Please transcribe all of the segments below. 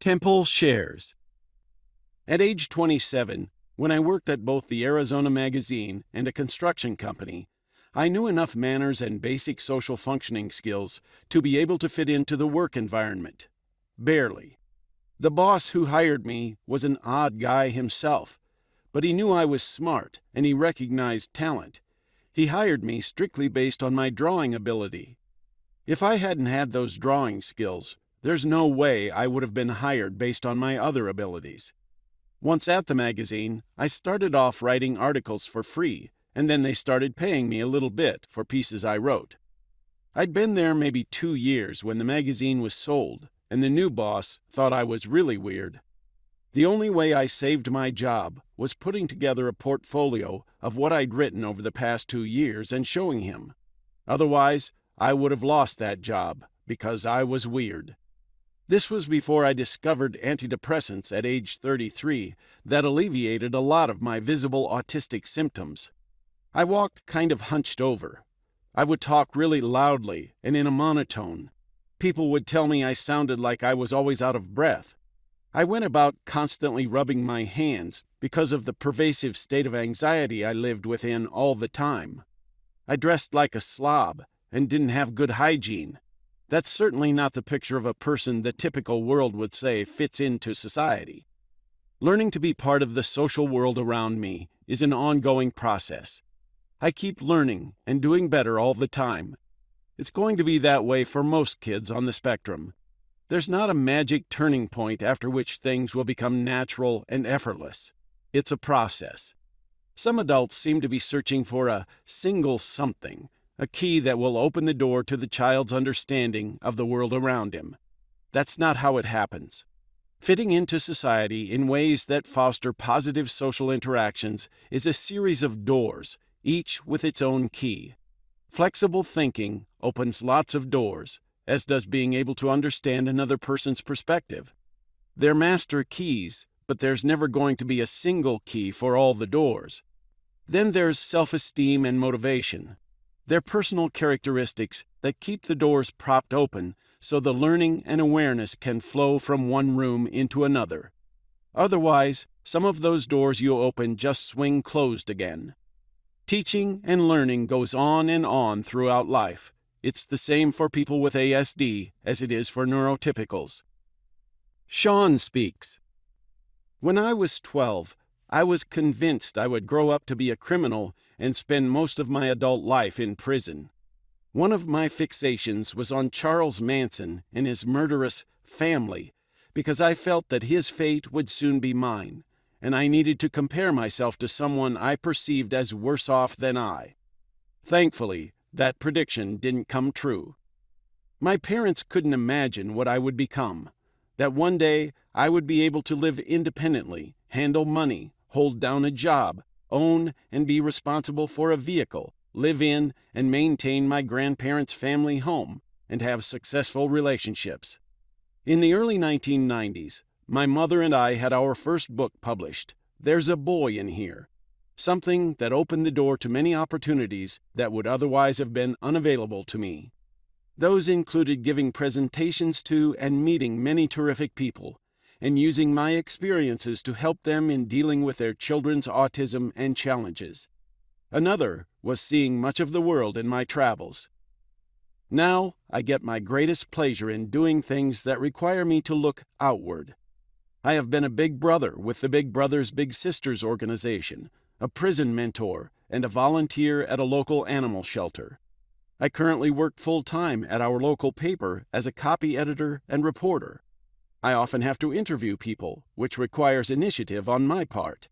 Temple shares. At age 27, when I worked at both the Arizona Magazine and a construction company, I knew enough manners and basic social functioning skills to be able to fit into the work environment. Barely. The boss who hired me was an odd guy himself, but he knew I was smart and he recognized talent. He hired me strictly based on my drawing ability. If I hadn't had those drawing skills, there's no way I would have been hired based on my other abilities. Once at the magazine, I started off writing articles for free, and then they started paying me a little bit for pieces I wrote. I'd been there maybe 2 years when the magazine was sold, and the new boss thought I was really weird. The only way I saved my job was putting together a portfolio of what I'd written over the past 2 years and showing him. Otherwise, I would have lost that job because I was weird. This was before I discovered antidepressants at age 33 that alleviated a lot of my visible autistic symptoms. I walked kind of hunched over. I would talk really loudly and in a monotone. People would tell me I sounded like I was always out of breath. I went about constantly rubbing my hands because of the pervasive state of anxiety I lived within all the time. I dressed like a slob and didn't have good hygiene. That's certainly not the picture of a person the typical world would say fits into society. Learning to be part of the social world around me is an ongoing process. I keep learning and doing better all the time. It's going to be that way for most kids on the spectrum. There's not a magic turning point after which things will become natural and effortless. It's a process. Some adults seem to be searching for a single something, a key that will open the door to the child's understanding of the world around him. That's not how it happens. Fitting into society in ways that foster positive social interactions is a series of doors, each with its own key. Flexible thinking opens lots of doors, as does being able to understand another person's perspective. They're master keys, but there's never going to be a single key for all the doors. Then there's self-esteem and motivation. They're personal characteristics that keep the doors propped open so the learning and awareness can flow from one room into another. Otherwise, some of those doors you open just swing closed again. Teaching and learning goes on and on throughout life. It's the same for people with ASD as it is for neurotypicals. Sean speaks. When I was 12, I was convinced I would grow up to be a criminal and spend most of my adult life in prison. One of my fixations was on Charles Manson and his murderous family, because I felt that his fate would soon be mine, and I needed to compare myself to someone I perceived as worse off than I. Thankfully, that prediction didn't come true. My parents couldn't imagine what I would become, that one day I would be able to live independently, handle money, hold down a job, own and be responsible for a vehicle, live in and maintain my grandparents' family home, and have successful relationships. In the early 1990s, my mother and I had our first book published, There's a Boy in Here, something that opened the door to many opportunities that would otherwise have been unavailable to me. Those included giving presentations to and meeting many terrific people, and using my experiences to help them in dealing with their children's autism and challenges. Another was seeing much of the world in my travels. Now, I get my greatest pleasure in doing things that require me to look outward. I have been a big brother with the Big Brothers Big Sisters organization, a prison mentor, and a volunteer at a local animal shelter. I currently work full-time at our local paper as a copy editor and reporter. I often have to interview people, which requires initiative on my part.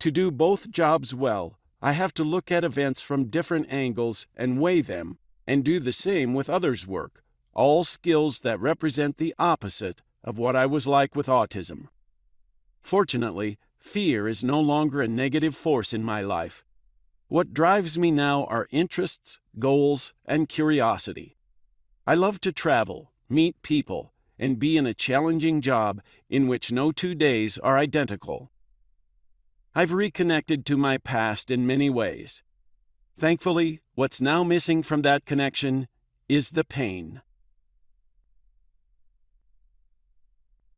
To do both jobs well, I have to look at events from different angles and weigh them, and do the same with others' work, all skills that represent the opposite of what I was like with autism. Fortunately, fear is no longer a negative force in my life. What drives me now are interests, goals, and curiosity. I love to travel, meet people, and be in a challenging job in which no 2 days are identical. I've reconnected to my past in many ways. Thankfully, what's now missing from that connection is the pain.